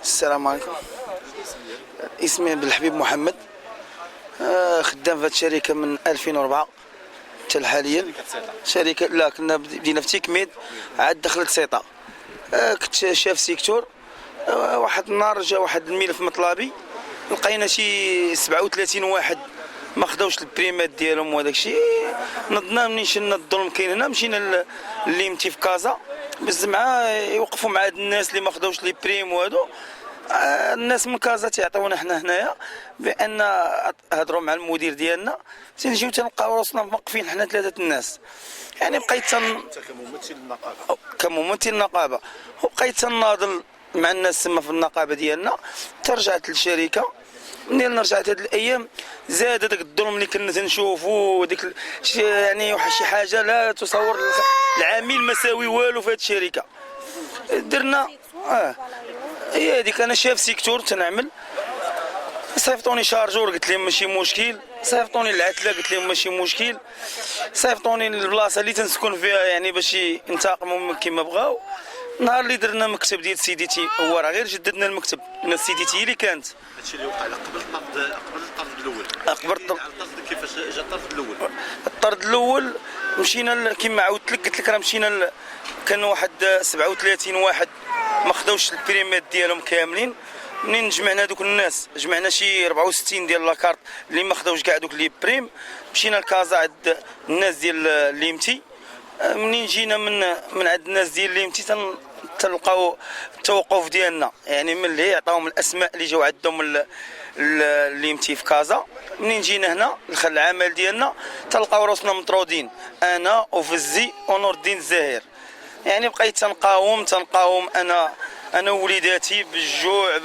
السلام عليكم. اسمي بالحبيب محمد. خدام في هذه الشركه من 2004 حتى حاليا. شركه لا كنا بدينا في تيكميد عاد دخلت سيطا. كنت شاف سيكتور. واحد النهار جا واحد الملف مطلبي، لقينا شي 37 واحد ما خداوش البريمات ديالهم وهذاك الشيء. نضنا منين شلنا الظلم كاين هنا، مشينا ليمتي في كازا بز مع يوقفوا مع هاد الناس اللي ما خداوش لي بريم وهادو. الناس من كازا تيعطيونا حنا هنايا بان هضروا مع المدير ديالنا، تنجيو تنلقاو راسنا موقفين حنا ثلاثه الناس. يعني بقيت كممثل النقابه وبقيت تناضل مع الناس تما في النقابه ديالنا. ترجعت للشركه. منين رجعت هاد الايام زاد داك الظلم اللي كنا تنشوفو، ديك يعني واحد شي حاجه لا تصور. العامل ما ساوي والو في هاد الشركه. درنا هي هذيك. انا شاف سيكتور تنعمل، صيفطوني شارجور قلت لهم ماشي مشكل، صيفطوني العتله قلت لهم ماشي مشكل، صيفطوني البلاصه اللي تنسكن فيها يعني باش ينتقموا كما بغاو. نهار اللي درنا مكتب ديال سيديتي، هو راه غير جددنا المكتب من سيديتي اللي كانت. هادشي اللي وقع قبل الطرد الاول. قبل كيفاش جا الطرد الاول؟ الطرد الاول مشينا كما عاودت لك، قلت لك راه مشينا كان واحد 37 واحد ما خداوش البريمات ديالهم كاملين. منين جمعنا دوك الناس، جمعنا شي 64 ديال لاكارت اللي ما خداوش كاع دوك لي بريم. مشينا لكازا عند الناس ديال ليمتي. منين جينا من عند الناس ديال ليمتي تلقاو التوقف ديالنا، يعني ملي عطاوهم الاسماء اللي جاو عندهم ليمتي في كازا. منين جينا هنا دخل العمل ديالنا تلقاو راسنا مطرودين، انا وفزي ونور الدين الزاهر. يعني بقيت تنقاوم انا ووليداتي بالجوع،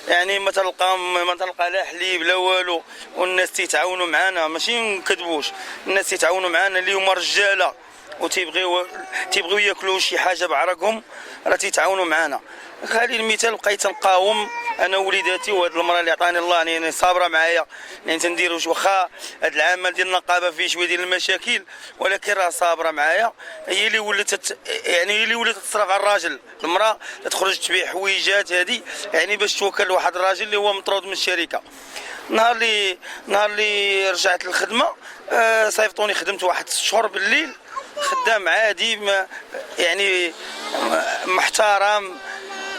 يعني ما تلقى لا حليب لا والو. والناس تيتعاونوا معنا، ماشي نكذبوش، الناس تيتعاونوا معنا اللي هما رجاله وتيبغيو ياكلوا شي حاجه بعرقهم، راه تيتعاونوا معنا. خلي المثال بقيت نقاوم انا ووليداتي وهاد المراه اللي عطاني الله، يعني صابره معايا. يعني تنديروا واخا هاد العمل ديال النقابه فيه شويه ديال المشاكل، ولكن راه صابره معايا. هي اللي ولات تصرف على الراجل. المراه تخرج تبيع حويجات هذه يعني باش توكل واحد الراجل اللي هو مطرود من الشركه. نهار اللي رجعت للخدمه صيفطوني، خدمت واحد 6 شهور بالليل، خدام عادي يعني محترم.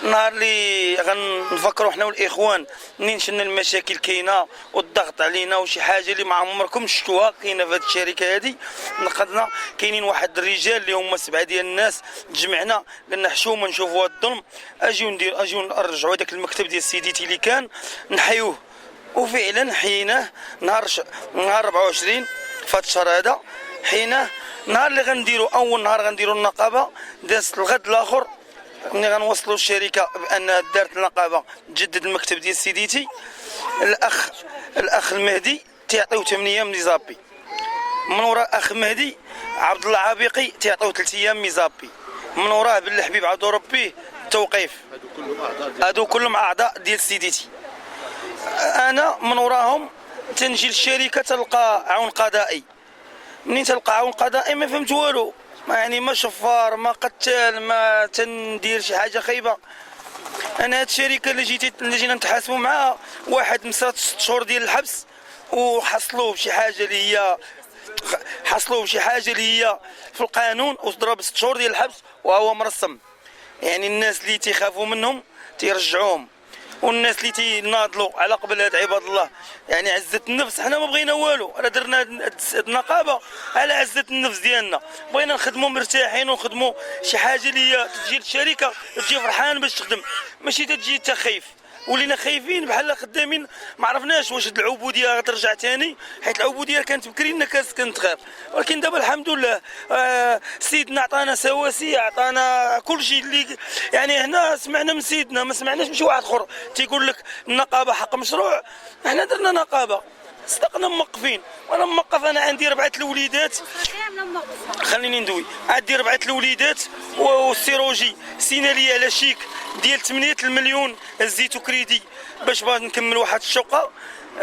نهار اللي غنفكروا حنا والاخوان منين شلنا المشاكل كاينه والضغط علينا وشي حاجه اللي ما عمركم شفتوها كاينه في هذه الشركه هذه. نقدنا كاينين واحد الرجال اللي هما 7 ديال الناس تجمعنا، قلنا حشومه نشوفوا هذا الظلم، اجيو نرجعوا هذاك المكتب ديال سيديتي اللي كان نحيوه. وفعلا حيناه نهار 24 فهاد الشهر هذا. حيناه نهار اللي غنديروا اول نهار غنديروا النقابه، دازت الغد الاخر ملي غنوصلوا الشركه بان دارت النقابه تجدد المكتب ديال سيديتي. الاخ المهدي تيعطيو 8 ايام ميزابي، من وراء الاخ مهدي عبد الله عابقي تيعطيو 3 ايام ميزابي، من وراه بالحبيب عبد ربيه توقيف. هادو كلهم اعضاء ديال سيديتي. انا من وراهم تنجي للشركه تلقى عون قضائي. منين تلقى عون قضائي ما فهمت والو، يعني ما شفار ما قتال ما تندير شي حاجه خايبه. انا هاد الشركه اللي جينا نتحاسبوا معها، واحد مسات 6 شهور ديال الحبس وحصلوه بشي حاجه اللي هي في القانون، وضرب 6 شهور ديال الحبس وهو مرسم. يعني الناس اللي تيخافوا منهم تيرجعوهم، والناس اللي تيناضلوا على قبل هاد عباد الله يعني عزة النفس. حنا ما بغينا والو، راه درنا النقابه على عزة النفس ديالنا، بغينا نخدموا مرتاحين ونخدموا شي حاجه اللي هي تجي للشركه تجي فرحان باش تخدم، ماشي تجي انت خايف. ولينا خايفين بحال خدامين ما عرفناش واش العبوديه غترجع ثاني، حيت العبوديه كانت بكري كانت تخاف. ولكن دابا الحمد لله سيدنا عطانا سواسيه، عطانا كل شيء اللي يعني هنا سمعنا من سيدنا، ما سمعناش من شي واحد اخر تيقول لك النقابه حق مشروع. احنا درنا نقابه صدقنا موقفين، وانا موقف. انا عندي 4 الوليدات، خليني ندوي. عندي 4 الوليدات والسيروجي سينا لي على شيك ديال 8 المليون هزيتو كريدي باش بغيت نكمل واحد الشقه.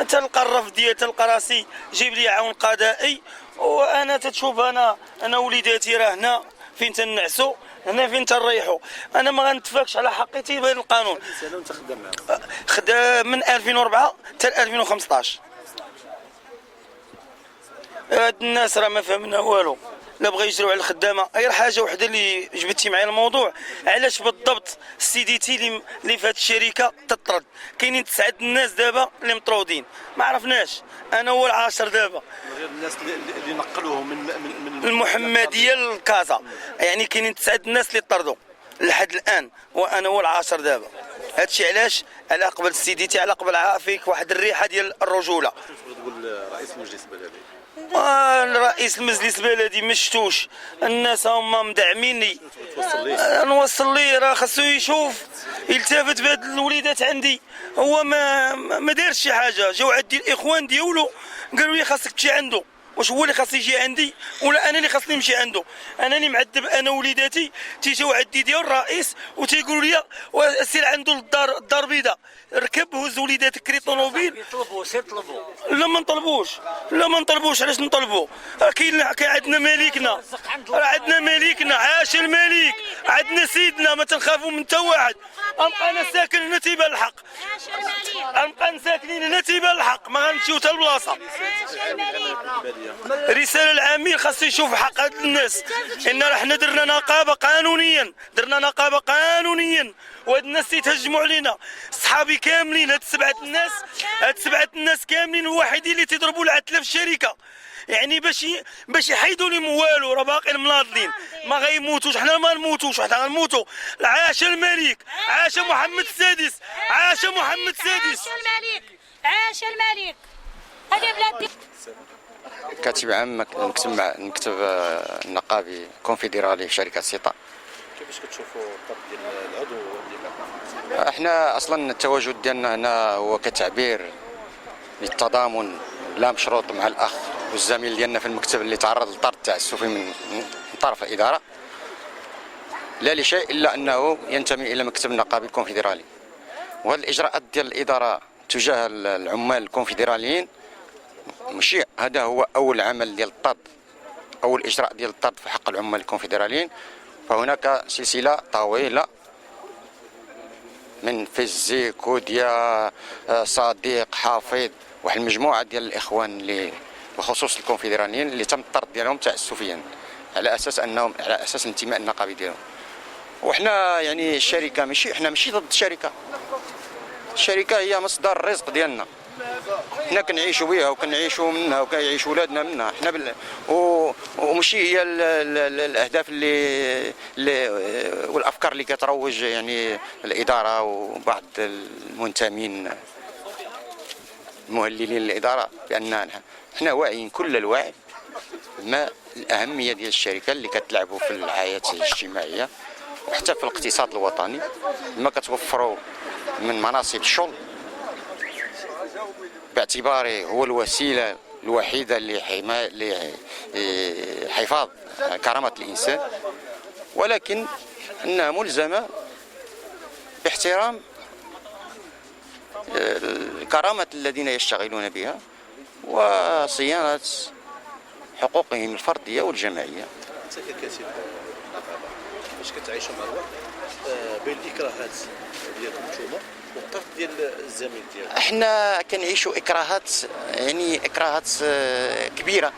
تلقى الرفض ديال تلقى راسي جيب لي عون قضائي. وانا تتشوف انا وليداتي راه هنا فين تنعسوا، هنا فين تنريحوا. انا ما غنتفاكش على حقيتي بهذا القانون. سنه وانت خدام معاهم؟ خدام من 2004 حتى 2015. هاد الناس راه ما فهمنا والو، لا بغا يجروا على الخدامه. غير حاجه وحده اللي جبتي معايا الموضوع، علاش بالضبط السيديتي اللي في هاد الشركه تطرد؟ كاينين 9 الناس دابا اللي مطرودين، ما عرفناش. انا هو العاشر دابا. الناس اللي نقلوهم من المحمديه لكازا، يعني كاينين 9 الناس اللي طردوا لحد الان، وانا هو العاشر دابا. هادشي علاش؟ على قبل السيديتي، على قبل فيك واحد الريحه ديال الرجوله. تقول رئيس المجلس البلدي؟ رئيس المجلس البلدي ما شفتوش، الناس هما مدعميني. توصل نوصل ليه، راه خاصو يشوف، يلتفت بهاد الوليدات عندي. هو ما دارش شي حاجه. جاو عندي الاخوان ديالو قالوا لي خاصك تمشي عنده. واش هو اللي خاص يجي عندي ولا انا اللي خاصني نمشي عنده؟ انا اللي معذب. انا وليداتي تيجيو عندي ديال الرئيس وتيقولوا لي سير عنده الدار البيضاء، ركب هز وليداتك كري طوموبيل. يطلبوا سير طلبوا. لا ما نطلبوش، لا ما نطلبوش. علاش نطلبوا؟ كاين عندنا ملكنا، راه عندنا ملكنا. عاش الملك، عندنا سيدنا، ما تنخافوا من حتى واحد. غنبقى انا ساكن هنا تيبان الحق، غنبقى ساكنين هنا تيبان الحق، ما غنمشيو حتى البلاصه. رساله العميل خاصو يشوف حق هاد الناس. ان راه حنا درنا نقابه قانونيا، درنا نقابه قانونيا، وهاد الناس تيتهجموا علينا. صحابي كاملين، هاد 7 الناس، هاد 7 الناس كاملين الوحيدين اللي تيضربوا العتله في الشركه. يعني باش يحيدوا لهم والو، راه باقيين مناضلين، ما غيموتوش. حنا ما نموتوش، حنا غنموتوا. عاش الملك، عاش محمد السادس، عاش محمد السادس. عاش الملك، عاش الملك. هذه بلادي. كاتب عام مكتب النقابي كونفدرالي في شركه سيطا. كيفاش كتشوفوا الطرد ديال العضو ديال احنا اصلا التواجد ديالنا هنا هو كتعبير للتضامن لا مشروط مع الاخ والزميل ديالنا في المكتب اللي تعرض للطرد التعسفي من طرف الاداره، لا لشيء الا انه ينتمي الى مكتب النقابي الكونفدرالي. وهذه الاجراءات ديال الاداره تجاه العمال الكونفدراليين ماشي هذا هو اول عمل ديال الطرد، اول اجراء ديال الطرد في حق العمال الكونفدراليين. فهناك سلسله طويله من فزي، كوديا، صديق، حافظ، واحد المجموعه ديال الاخوان اللي بخصوص الكونفدراليين اللي تم الطرد ديالهم تعسفيا على اساس انهم على اساس الانتماء النقابي ديالهم. وحنا يعني الشركه ماشي ضد الشركه، الشركه هي مصدر الرزق ديالنا، حنا كنعيشوا بها وكنعيشوا منها وكيعيش ولادنا منها. حنا وماشي هي الاهداف اللي والافكار اللي كتروج يعني الاداره وبعض المنتمين المهللين للاداره بان حنا واعيين كل الوعي ما الاهميه ديال الشركه اللي كتلعبوا في الحياه الاجتماعيه وحتى في الاقتصاد الوطني، ما كتوفروا من مناصب الشغل باعتباره هو الوسيله الوحيده لحفاظ كرامه الانسان، ولكن انها ملزمه باحترام كرامه الذين يشتغلون بها وصيانه حقوقهم الفرديه والجماعيه. انت ككاتب باش كتعيشوا مع الوقت بين الاكراهات ديالكم نتوما والطرد ديال الزميل ديالك؟ احنا كنعيشوا اكراهات، يعني اكراهات كبيره.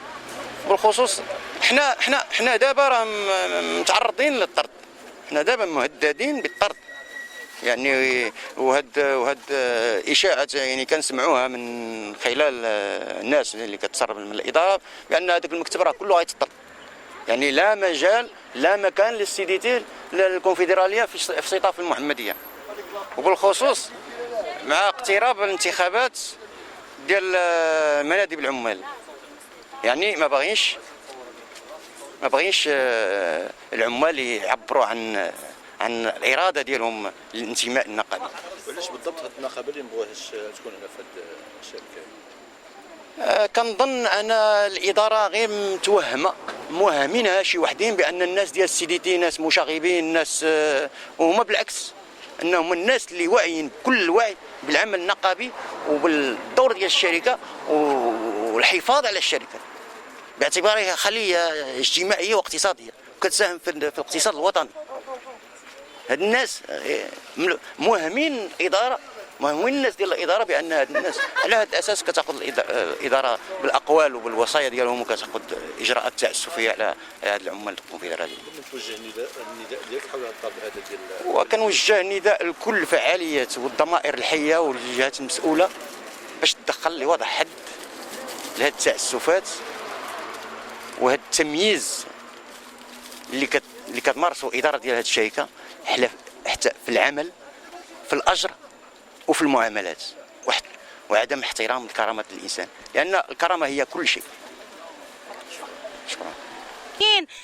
بالخصوص احنا دابا راه متعرضين للطرد، احنا دابا مهددين بالطرد يعني. وهاد اشاعات يعني كنسمعوها من خلال الناس اللي كتسرب من الاداره بان هذاك المكتب راه كله غيتطرد. يعني لا مجال لا مكان للسيديتي الكونفدراليه في سيطاف المحمديه، وبالخصوص مع اقتراب الانتخابات ديال منادب العمال. يعني ما بغيش العمال يعبروا عن الاراده ديالهم للانتماء النقابي. وعلاش بالضبط هاد النقابه اللي مبغوهاش تكون هنا في هاد الشركه؟ كنظن انا الاداره غير موهمينها شي وحدين بان الناس ديال السيديتي ناس مشاغبين، ناس وهما بالعكس انهم الناس اللي واعيين بكل الوعي بالعمل النقابي وبالدور ديال الشركه والحفاظ على الشركه باعتبارها خليه اجتماعيه واقتصاديه وكتساهم في الاقتصاد الوطني. هاد الناس موهمين الاداره، مهمين الناس ديال الاداره بان هاد الناس على هذا الاساس كتاخذ الاداره بالاقوال وبالوصايا ديالهم وكتاخذ اجراءات تعسفيه على هاد العمال الكونفدراليين. توجه النداء ديالك حول الطلب هذا ديال وكنوجه نداء لكل الفعاليات والضمائر الحيه والجهات المسؤوله باش تدخل لوضع حد لهاد التعسفات وهذا التمييز اللي كتمارسوا الاداره ديال هذه الشركه حتى في العمل، في الاجر وفي المعاملات، وعدم احترام كرامه الانسان، لان الكرامه هي كل شيء. شكرا.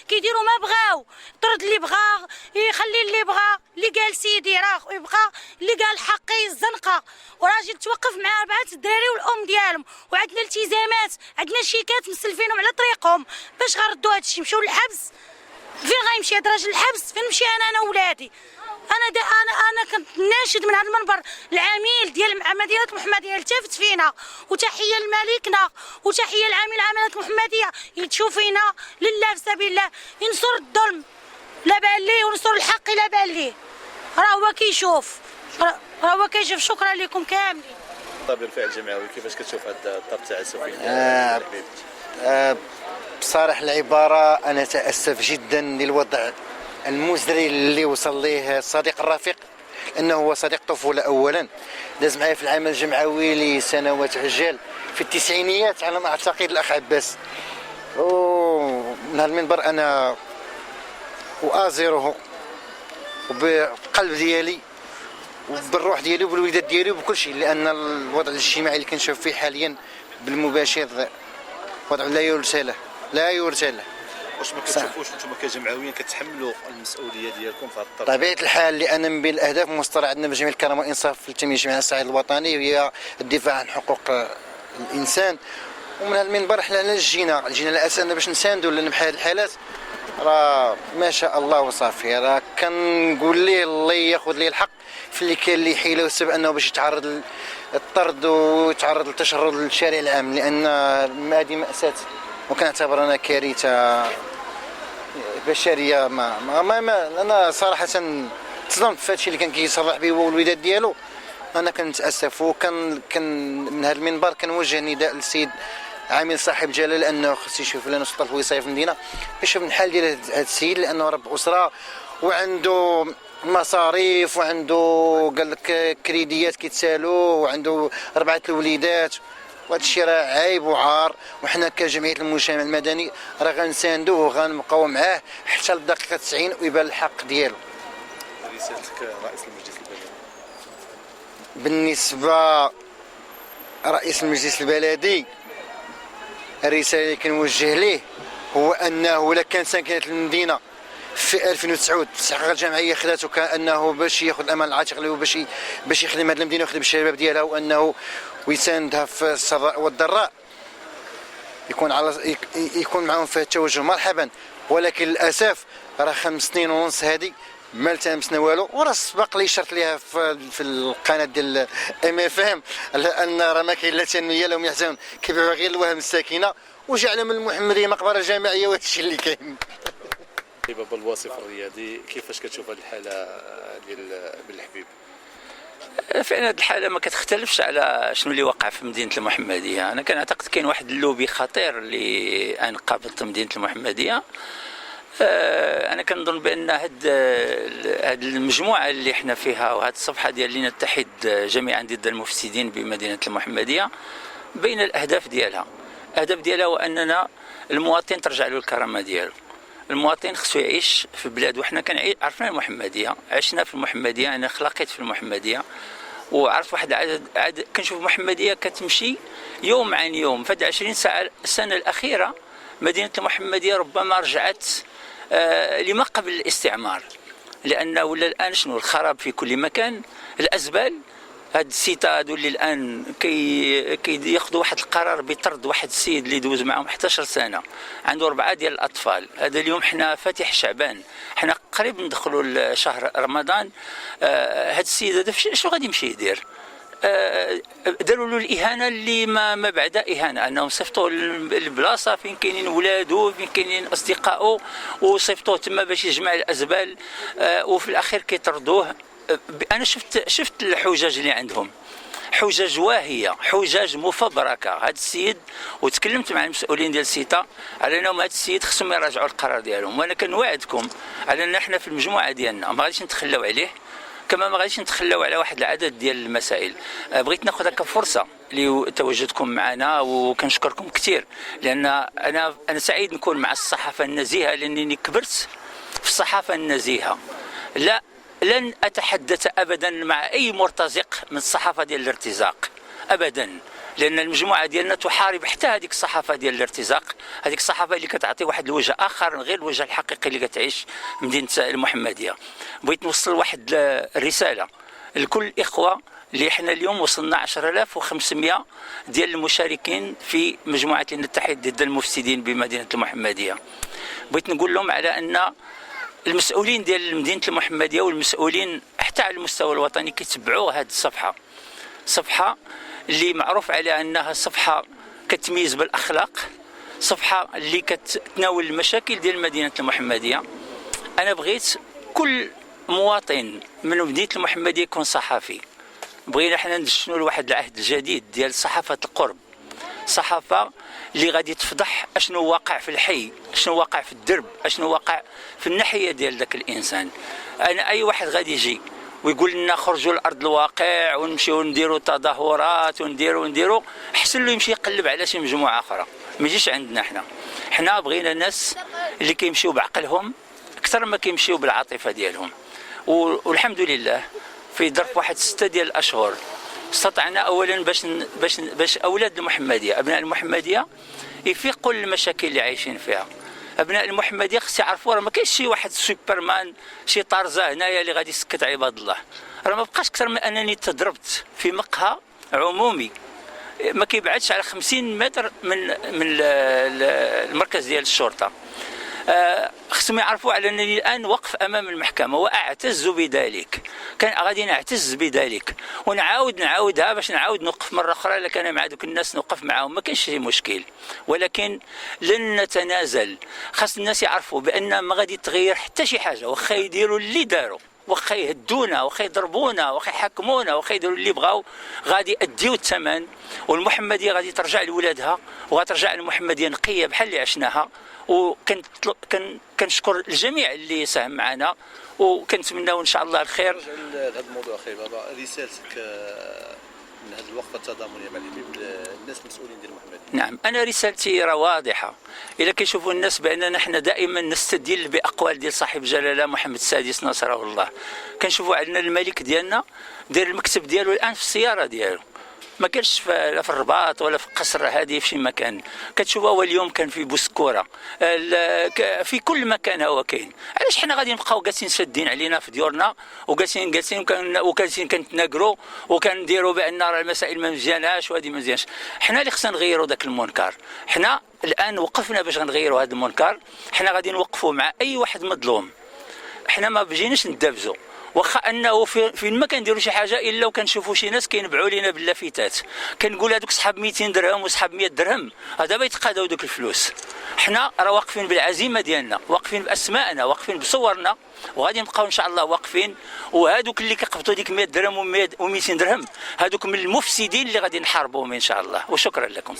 كيديروا ما بغاو، طرد اللي بغا، يخلي اللي بغا، اللي قال سيدي راه يبقى، اللي قال حقي الزنقه، وراجل توقف مع 4 الدراري والام ديالهم، وعندنا التزامات، عندنا شيكات مسلفينهم على طريقهم باش غردوا هذا الشيء، مشاو للحبس. فين غيمشي هذا الراجل للحبس؟ فين نمشي انا وولادي؟ انا كنت ناشد من هذا المنبر العميل ديال العمليات المحمديه التفت فينا، وتحيه لمالكنا وتحيه لعامل العمليات المحمديه يتشوف فينا لله في سبيل الله، ينصر الظلم لا بان ليه ونصر الحق لا بان ليه، راه هو كيشوف، راه هو كيشوف. شكرا لكم كاملين. طابع الفعل الجمعوي كيفاش كتشوف هذا الطرد التعسفي؟ بصراحة العبارة أنا أتأسف جدا للوضع المزري اللي وصل ليه الصديق الرفيق، لأنه هو صديق طفولة أولا، داز معايا في العمل الجمعوي لسنوات عجال في التسعينيات على ما أعتقد الأخ عباس، ومن هالمنبر أنا أؤازره وبالقلب ديالي وبالروح ديالي وبالوداد ديالي وبكل شيء، لأن الوضع الاجتماعي اللي كنشوف فيه حاليا بالمباشر وضع لا يرثى له. واش ما كتشوفوش انتم كجمعويين كتحملوا المسؤوليه ديالكم في هذا الطرد؟ طبيعة الحال، لأن من بين الأهداف المسطرة عندنا بجمعية الكرامة والإنصاف في التنمية الاجتماعية الصعيد الوطني هي الدفاع عن حقوق الإنسان، ومن هالمنبر حنا جينا لأساسنا باش نساندوا، لأن بحال الحالات راه ما شاء الله وصافي، راه كنقول ليه الله ياخذ ليه الحق في اللي كان اللي حيله والسبب انه باش يتعرض للطرد ويتعرض للتشرد للشارع العام، لان هذه مأساة وكنعتبر انا كارثه بشريه. ما انا صراحه تصدمت في هادشي اللي كان كيصرح به هو والوداد ديالو. انا كنتاسف وكان من هذا المنبر كنوجه نداء للسيد عامل صاحب جلاله، لانه خصو يشوف لنا سلطه الوصايه في المدينه يشوف الحال ديال هذا السيد، لانه رب اسره وعنده مصاريف وعنده قال لك كريديات كيتسالو وعنده 4 الوليدات، وهذا الشيء راه عيب وعار، وحنا كجمعيه المجتمع المدني راه غنساندوه وغنبقاو معاه حتى للدقيقه 90 ويبان الحق ديالو. رسالتك رئيس المجلس البلدي؟ بالنسبه رئيس المجلس البلدي الرساله اللي كنوجه ليه هو انه الا كان ساكنه المدينه في 2009 استحقاق الجمعيه خداتو كانه باش ياخذ الامان العاتق له باش يخدم هذه المدينه ويخدم الشباب ديالها، وانه ويساندها في السراء والضراء، يكون معهم في التوجه مرحبا. ولكن للاسف راه 5 سنين ونص هذه ما التمسنا والو، وراه سبق لي شرط ليها في القناه ديال MFM ان راه ما كاين لا تنميه لهم يحزنون، كيبيعوا غير الوهم الساكنه وجعل من المحمديه مقبره جامعيه، وهذا الشيء اللي كاين. بابا الوصف الرياضي كيفاش كتشوف هذه الحاله ديال بالحبيب؟ فعلا هذه الحاله ما كتختلفش على شنو اللي وقع في مدينه المحمديه. انا كنعتقد كاين واحد اللوبي خطير لانقاذ مدينه المحمديه. انا كنظن بان هاد المجموعه اللي احنا فيها وهاد الصفحه ديال اللي نتحد جميعا ضد المفسدين بمدينه المحمديه بين الاهداف ديالها هو اننا المواطن ترجع له الكرامه ديالو. المواطن خصو يعيش في بلاد، وحنا عرفنا المحمديه، عشنا في المحمديه، انا خلقت في المحمديه وعرفت واحد عدد كنشوف المحمديه كتمشي يوم عن يوم. في 20 سنه الاخيره مدينه المحمديه ربما رجعت لما قبل الاستعمار، لان ولا الان شنو الخراب في كل مكان، الازبال هاد السيتا هادو اللي الان ياخذوا واحد القرار بطرد واحد السيد اللي دوز معهم 11 سنه عنده 4 ديال الاطفال. هذا اليوم حنا فاتح شعبان، حنا قريب ندخلوا لشهر رمضان. هاد السيد هذا شنو غادي يمشي يدير؟ داروا له الاهانه اللي ما بعد اهانه، انهم صيفطوه للبلاصه فين كاينين ولادو، فين كاينين اصدقائه، وصيفطوه تما باش يجمع الازبال، وفي الاخير كيطردوه. انا شفت الحجج اللي عندهم، حجج واهيه، حجج مفبركه. هذا السيد، وتكلمت مع المسؤولين ديال السيتا على انهم هذا السيد خصهم يراجعوا القرار ديالهم، وانا كنوعدكم على ان احنا في المجموعه ديالنا ما غاديش نتخلاو عليه، كما ما غاديش نتخلاو على واحد العدد ديال المسائل. بغيت ناخذ هكا فرصه لتواجدكم معنا، وكنشكركم كثير، لان انا سعيد نكون مع الصحافه النزيهه، لانني كبرت في الصحافه النزيهه. لن اتحدث ابدا مع اي مرتزق من الصحافه ديال الارتزاق ابدا، لان المجموعه ديالنا تحارب حتى هذيك الصحافه ديال الارتزاق، هذيك الصحافه اللي كتعطي واحد الوجه اخر غير الوجه الحقيقي اللي كتعيش مدينه المحمديه. بغيت نوصل واحد الرساله لكل الاخوه اللي احنا اليوم وصلنا 10500 ديال المشاركين في مجموعه نتحد ضد المفسدين بمدينه المحمديه. بغيت نقول لهم على ان المسؤولين ديال مدينه المحمديه والمسؤولين حتى على المستوى الوطني كيتبعوا هذه صفحه اللي معروف عليها انها صفحه كتميز بالاخلاق، صفحه اللي كتناول المشاكل ديال مدينه المحمديه. انا بغيت كل مواطن من مدينه المحمديه يكون صحفي. بغينا حنا ندشنوا لواحد العهد الجديد ديال صحافه القرب، صحافه اللي غادي تفضح اشنو واقع في الحي، اشنو واقع في الدرب، اشنو واقع في الناحيه ديال ذاك الانسان. انا اي واحد غادي يجي ويقول لنا خرجوا لارض الواقع ونمشيو نديروا تظاهرات ونديروا، احسن له يمشي يقلب على شي مجموعه اخرى، ما يجيش عندنا. حنا بغينا الناس اللي كيمشيو بعقلهم اكثر ما كيمشيو بالعاطفه ديالهم. والحمد لله في ظرف واحد 6 ديال الاشهر استطعنا اولا باش اولاد المحمديه، ابناء المحمديه يفيقوا للمشاكل اللي عايشين فيها. ابناء المحمديه خص يعرفوا راه ما كاينش شي واحد سوبرمان، شي طارزه هنايا اللي غادي يسكت عباد الله. راه ما بقاش اكثر من انني تضربت في مقهى عمومي ما كيبعدش على 50 متر من المركز ديال الشرطه. خصهم يعرفوا على انني الان وقف امام المحكمه واعتز بذلك، كان غادي نعتز بذلك ونعاودها باش نعاود نوقف مره اخرى. الا كان مع دوك الناس نوقف معاهم ما كاينش شي مشكل، ولكن لن نتنازل. خاص الناس يعرفوا بان ما غادي تغير حتى شي حاجه، واخا يديروا اللي داروا، واخا يهدونا، واخا يضربونا، واخا يحكمونا، واخا يديروا اللي بغاو، غادي اديو الثمن. والمحمديه غادي ترجع لولادها، وغترجع المحمديه نقيه بحال اللي عشناها. كنشكر الجميع اللي ساهم معنا، وكنتمناو ان شاء الله الخير. هذا الموضوع اخي بابا، رسالتك من هذه الوقفه التضامنيه مع الناس المسؤولين ديال المحمديه. نعم، انا رسالتي راه واضحه. الا كيشوفوا الناس باننا حنا دائما نستدل باقوال ديال صاحب الجلاله محمد السادس نصره الله، كنشوفوا عندنا الملك ديالنا داير المكتب ديالو الان في السياره ديالو، ما كانش لا في الرباط ولا في القصر هذه في شي مكان. كتشوفوا هو اليوم كان في بوسكوره، في كل مكان هو كاين. علاش حنا غادي نبقاو جالسين شادين علينا في ديورنا وجالسين كنتناقروا وكنديروا بان راه المسائل ما مزياناش وهذه ما مزيانش؟ حنا اللي خصنا نغيروا ذاك المنكر. حنا الان وقفنا باش غنغيروا هذا المنكر. حنا غادي نوقفوا مع اي واحد مظلوم، حنا ما بجيناش ندابزوا، واخا انه فين ما كنديروا شي حاجه الا وكنشوفوا شي ناس كينبعوا لينا باللافتات، كنقول هذوك صحاب 200 درهم وصحاب 100 درهم هذا بيتقادوا دوك الفلوس. حنا راه واقفين بالعزيمه ديالنا، واقفين باسمائنا، واقفين بصورنا، وغادي نبقاو ان شاء الله واقفين. وهذوك اللي كيقبضوا ديك 100 درهم و200 درهم هذوك من المفسدين اللي غادي نحاربوهم ان شاء الله. وشكرا لكم.